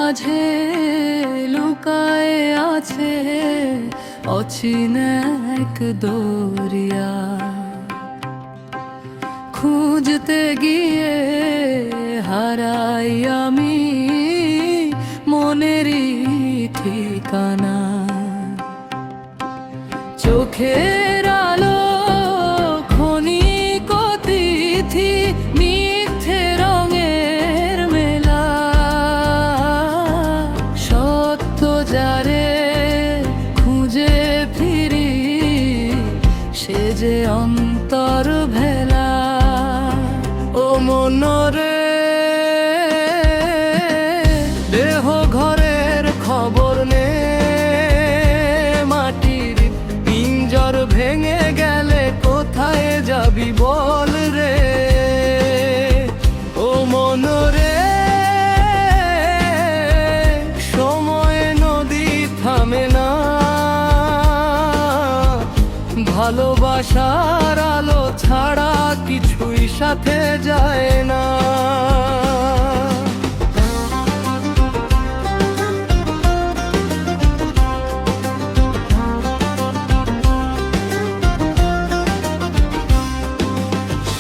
মাঝে লুকায়ে আছে অচিনা এক দরিয়া। খুঁজতে গিয়ে হারাই আমি মনেরই ঠিকানা। চোখের আলো ক্ষণিক তিথি, মিথ্যে রঙের মেলা। সত্য যারে খুঁজে ফিরি, সে যে অন্তর ভেলা। ও মনরে দেহ ঘরের খবর নে, মাটির পিঞ্জর ভেঙে গেলে কোথায় যাবি বল রে। ও মনরে সময় নদী থামে না, ভালোবাসার আলো ছাড়া কিছুই সাথে যায় না।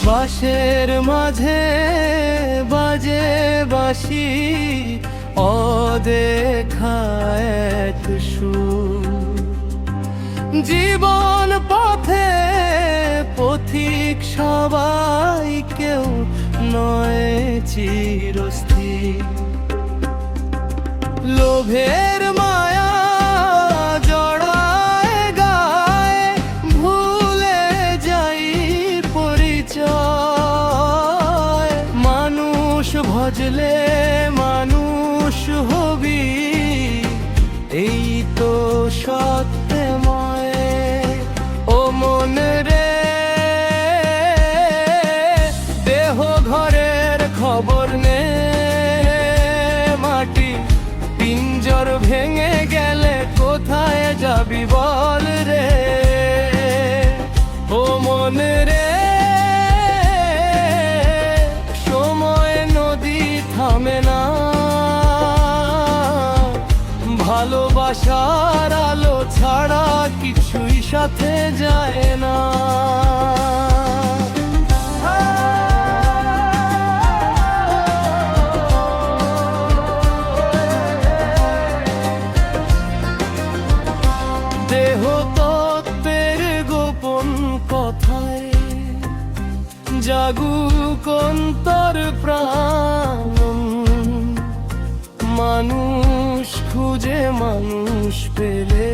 বাঁশের মাঝে বাজে বাঁশি, অদেখা এক সুর। জীবন পথে পথিক সবাই, কেউ নয় চিরস্থির। লোভের মায়া জড়ায় গায়ে, ভুলে যাই পরিচয়। মানুষ ভজলে মানুষ হবি, এই তো সত্যময়। ও মনরে দেহ ঘরের খবর নে, মাটি পিঞ্জর ভেঙে গেলে কোথায় যাবি বল রে। ও মনরে সময় নদী থামে না, ভালোবাসার আলো ছাড়া কিছুই সাথে যায় না। দেহ তত্ত্বের গোপন কথায় জাগুক অন্তর প্রাণ। মানুষ খুঁজে মানুষ পেলে